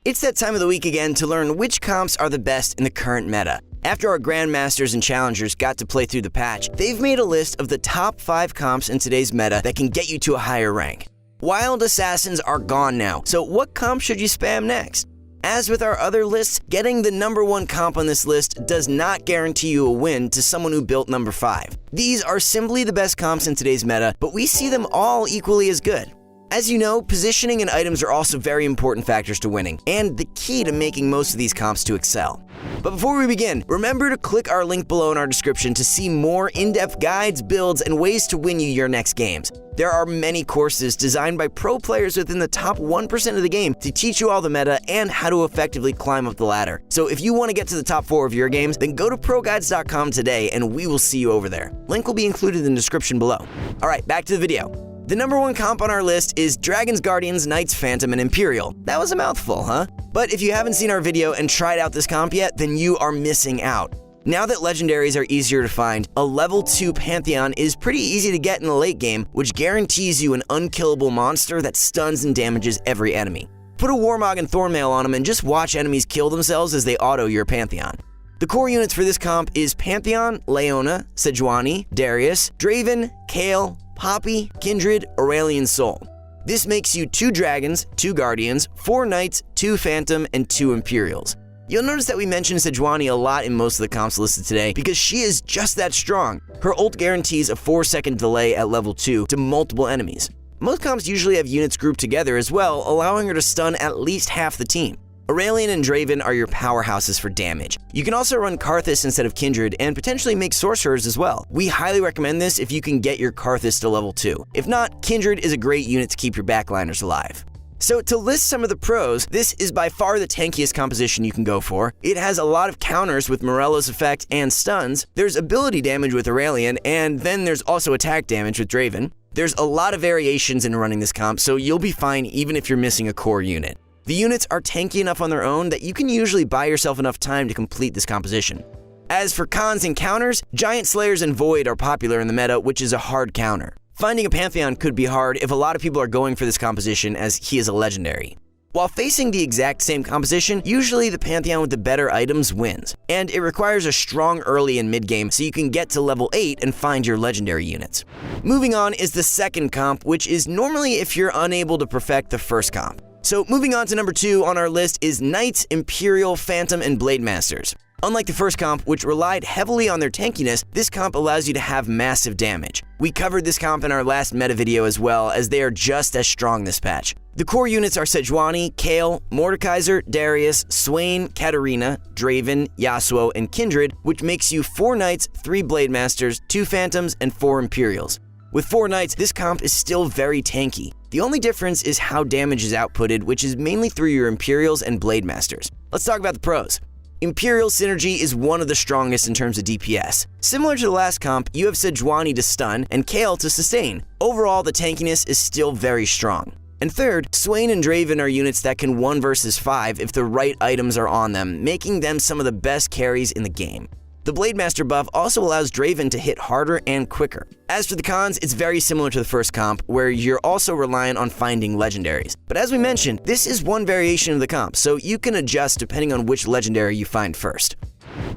It's that time of the week again to learn which comps are the best in the current meta. After our Grandmasters and Challengers got to play through the patch, they've made a list of the top 5 comps in today's meta that can get you to a higher rank. Wild Assassins are gone now, so what comp should you spam next? As with our other lists, getting the number 1 comp on this list does not guarantee you a win to someone who built number 5. These are simply the best comps in today's meta, but we see them all equally as good. As you know, positioning and items are also very important factors to winning, and the key to making most of these comps to excel. But before we begin, remember to click our link below in our description to see more in-depth guides, builds, and ways to win you your next games. There are many courses designed by pro players within the top 1% of the game to teach you all the meta and how to effectively climb up the ladder. So if you want to get to the top 4 of your games, then go to ProGuides.com today and we will see you over there. Link will be included in the description below. Alright, back to the video. The number 1 comp on our list is Dragons, Guardians, Knights, Phantom, and Imperial. That was a mouthful, huh? But if you haven't seen our video and tried out this comp yet, then you are missing out. Now that legendaries are easier to find, a level 2 Pantheon is pretty easy to get in the late game, which guarantees you an unkillable monster that stuns and damages every enemy. Put a Warmog and Thornmail on them and just watch enemies kill themselves as they auto your Pantheon. The core units for this comp is Pantheon, Leona, Sejuani, Darius, Draven, Kayle, Poppy, Kindred, Aurelion Sol. This makes you 2 Dragons, 2 Guardians, 4 Knights, 2 Phantom, and 2 Imperials. You'll notice that we mention Sejuani a lot in most of the comps listed today because she is just that strong. Her ult guarantees a 4-second delay at level 2 to multiple enemies. Most comps usually have units grouped together as well, allowing her to stun at least half the team. Aurelion and Draven are your powerhouses for damage. You can also run Karthus instead of Kindred and potentially make Sorcerers as well. We highly recommend this if you can get your Karthus to level 2. If not, Kindred is a great unit to keep your backliners alive. So to list some of the pros, this is by far the tankiest composition you can go for. It has a lot of counters with Morello's effect and stuns. There's ability damage with Aurelion, and then there's also attack damage with Draven. There's a lot of variations in running this comp, so you'll be fine even if you're missing a core unit. The units are tanky enough on their own that you can usually buy yourself enough time to complete this composition. As for cons and counters, Giant Slayers and Void are popular in the meta, which is a hard counter. Finding a Pantheon could be hard if a lot of people are going for this composition as he is a legendary. While facing the exact same composition, usually the Pantheon with the better items wins, and it requires a strong early and mid game so you can get to level 8 and find your legendary units. Moving on is the second comp, which is normally if you're unable to perfect the first comp. So moving on to number 2 on our list is Knights, Imperial, Phantom, and Blade Masters. Unlike the first comp, which relied heavily on their tankiness, this comp allows you to have massive damage. We covered this comp in our last meta video as well, as they are just as strong this patch. The core units are Sejuani, Kayle, Mordekaiser, Darius, Swain, Katarina, Draven, Yasuo, and Kindred, which makes you 4 Knights, 3 Blade Masters, 2 Phantoms, and 4 Imperials. With 4 Knights, this comp is still very tanky. The only difference is how damage is outputted, which is mainly through your Imperials and Blade Masters. Let's talk about the pros. Imperial synergy is one of the strongest in terms of DPS. Similar to the last comp, you have Sejuani to stun and Kayle to sustain. Overall, the tankiness is still very strong. And third, Swain and Draven are units that can 1 versus 5 if the right items are on them, making them some of the best carries in the game. The Blade Master buff also allows Draven to hit harder and quicker. As for the cons, it's very similar to the first comp, where you're also reliant on finding legendaries. But as we mentioned, this is one variation of the comp, so you can adjust depending on which legendary you find first.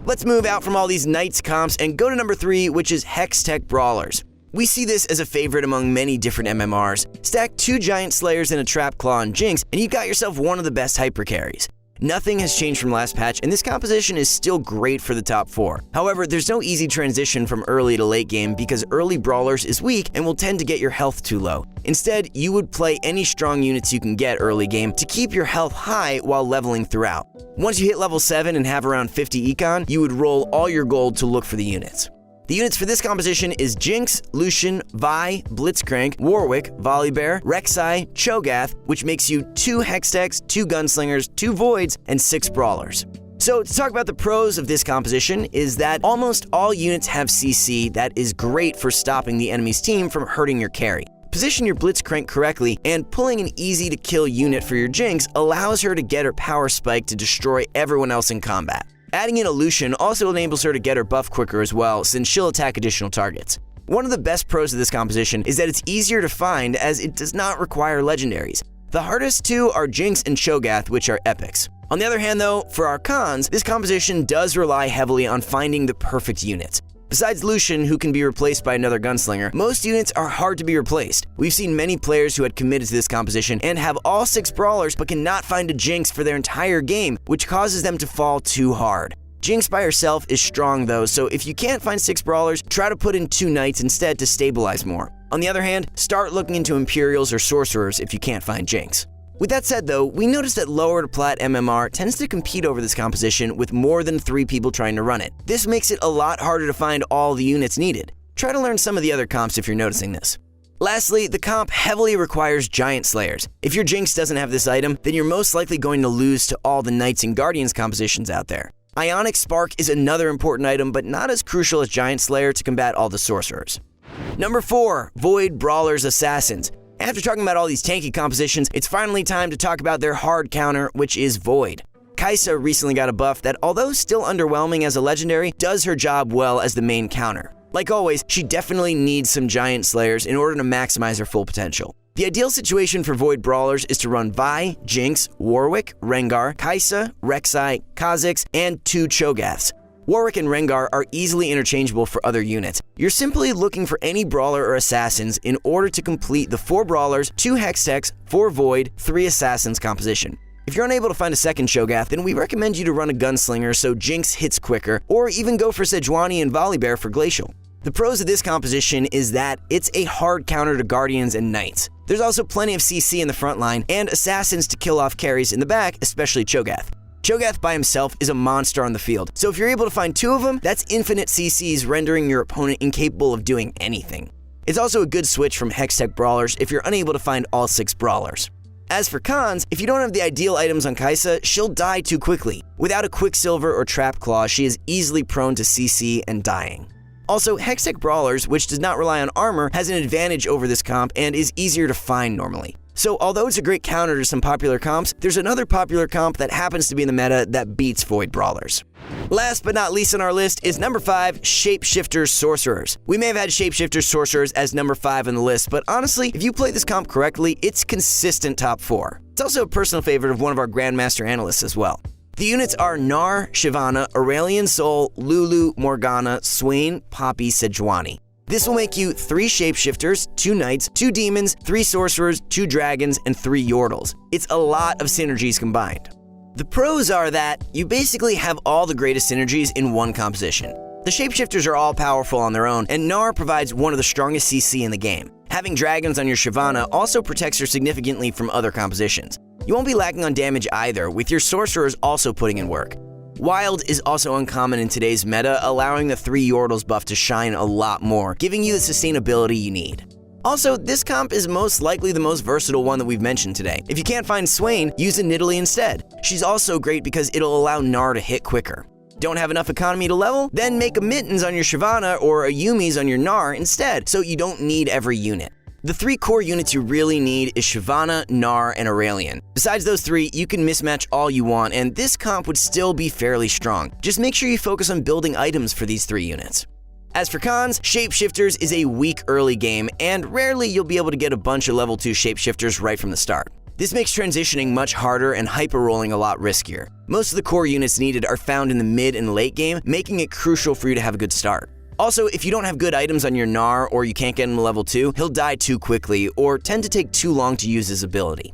Let's move out from all these Knights comps and go to number 3, which is Hextech Brawlers. We see this as a favorite among many different MMRs. Stack 2 Giant Slayers and a Trap Claw and Jinx, and you got yourself one of the best hyper carries. Nothing has changed from last patch, and this composition is still great for the top 4. However, there's no easy transition from early to late game because early Brawlers is weak and will tend to get your health too low. Instead, you would play any strong units you can get early game to keep your health high while leveling throughout. Once you hit level 7 and have around 50 econ, you would roll all your gold to look for the units. The units for this composition is Jinx, Lucian, Vi, Blitzcrank, Warwick, Volibear, Rek'Sai, Cho'Gath, which makes you 2 Hextechs, 2 Gunslingers, 2 Voids, and 6 Brawlers. So to talk about the pros of this composition is that almost all units have CC that is great for stopping the enemy's team from hurting your carry. Position your Blitzcrank correctly, and pulling an easy-to-kill unit for your Jinx allows her to get her power spike to destroy everyone else in combat. Adding in a Lucian also enables her to get her buff quicker as well, since she'll attack additional targets. One of the best pros of this composition is that it's easier to find as it does not require legendaries. The hardest two are Jinx and Cho'Gath, which are epics. On the other hand though, for our cons, this composition does rely heavily on finding the perfect units. Besides Lucian, who can be replaced by another gunslinger, most units are hard to be replaced. We've seen many players who had committed to this composition and have all 6 brawlers but cannot find a Jinx for their entire game, which causes them to fall too hard. Jinx by herself is strong though, so if you can't find 6 brawlers, try to put in 2 knights instead to stabilize more. On the other hand, start looking into Imperials or Sorcerers if you can't find Jinx. With that said though, we noticed that lower to plat MMR tends to compete over this composition with more than 3 people trying to run it. This makes it a lot harder to find all the units needed. Try to learn some of the other comps if you're noticing this. Lastly, the comp heavily requires Giant Slayers. If your Jinx doesn't have this item, then you're most likely going to lose to all the Knights and Guardians compositions out there. Ionic Spark is another important item, but not as crucial as Giant Slayer to combat all the Sorcerers. Number 4, Void Brawlers Assassins. After talking about all these tanky compositions, it's finally time to talk about their hard counter, which is Void. Kai'Sa recently got a buff that, although still underwhelming as a legendary, does her job well as the main counter. Like always, she definitely needs some Giant Slayers in order to maximize her full potential. The ideal situation for Void Brawlers is to run Vi, Jinx, Warwick, Rengar, Kai'Sa, Rek'Sai, Kha'Zix, and 2 Cho'Gaths. Warwick and Rengar are easily interchangeable for other units. You're simply looking for any brawler or assassins in order to complete the 4 brawlers, 2 Hextechs, 4 Void, 3 assassins composition. If you're unable to find a second Cho'Gath, then we recommend you to run a gunslinger so Jinx hits quicker, or even go for Sejuani and Volibear for Glacial. The pros of this composition is that it's a hard counter to Guardians and Knights. There's also plenty of CC in the front line, and assassins to kill off carries in the back, especially Cho'Gath. Cho'Gath by himself is a monster on the field, so if you're able to find 2 of them, that's infinite CCs rendering your opponent incapable of doing anything. It's also a good switch from Hextech brawlers if you're unable to find all 6 brawlers. As for cons, if you don't have the ideal items on Kai'Sa, she'll die too quickly. Without a Quicksilver or Trap Claw, she is easily prone to CC and dying. Also, Hextech brawlers, which does not rely on armor, has an advantage over this comp and is easier to find normally. So although it's a great counter to some popular comps, there's another popular comp that happens to be in the meta that beats Void Brawlers. Last but not least on our list is number 5, Shapeshifters Sorcerers. We may have had Shapeshifters Sorcerers as number 5 on the list, but honestly, if you play this comp correctly, it's consistent top 4. It's also a personal favorite of one of our Grandmaster analysts as well. The units are Gnar, Shyvana, Aurelion Sol, Lulu, Morgana, Swain, Poppy, Sejuani. This will make you 3 Shapeshifters, 2 Knights, 2 Demons, 3 Sorcerers, 2 Dragons, and 3 Yordles. It's a lot of synergies combined. The pros are that you basically have all the greatest synergies in one composition. The Shapeshifters are all powerful on their own, and Gnar provides one of the strongest CC in the game. Having Dragons on your Shyvana also protects her significantly from other compositions. You won't be lacking on damage either, with your Sorcerers also putting in work. Wild is also uncommon in today's meta, allowing the 3 Yordles buff to shine a lot more, giving you the sustainability you need. Also, this comp is most likely the most versatile one that we've mentioned today. If you can't find Swain, use a Nicolai instead. She's also great because it'll allow Gnar to hit quicker. Don't have enough economy to level? Then make a Mittens on your Shyvana or a Yumi's on your Gnar instead, so you don't need every unit. The 3 core units you really need is Shyvana, Gnar, and Aurelion. Besides those 3, you can mismatch all you want, and this comp would still be fairly strong. Just make sure you focus on building items for these 3 units. As for cons, Shapeshifters is a weak early game, and rarely you'll be able to get a bunch of level 2 Shapeshifters right from the start. This makes transitioning much harder and hyper-rolling a lot riskier. Most of the core units needed are found in the mid and late game, making it crucial for you to have a good start. Also, if you don't have good items on your Gnar or you can't get him to level 2, he'll die too quickly or tend to take too long to use his ability.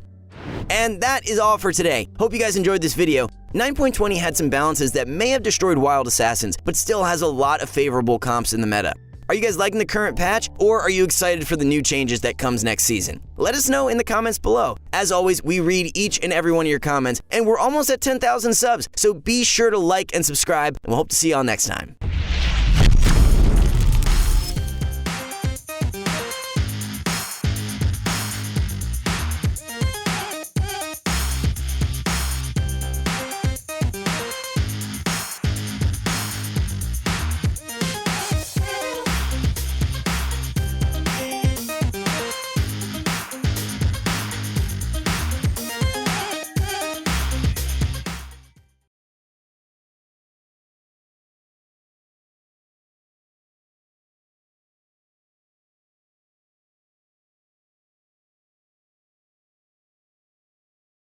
And that is all for today. Hope you guys enjoyed this video. 9.20 had some balances that may have destroyed Wild Assassins, but still has a lot of favorable comps in the meta. Are you guys liking the current patch, or are you excited for the new changes that comes next season? Let us know in the comments below. As always, we read each and every one of your comments, and we're almost at 10,000 subs, so be sure to like and subscribe, and we'll hope to see y'all next time.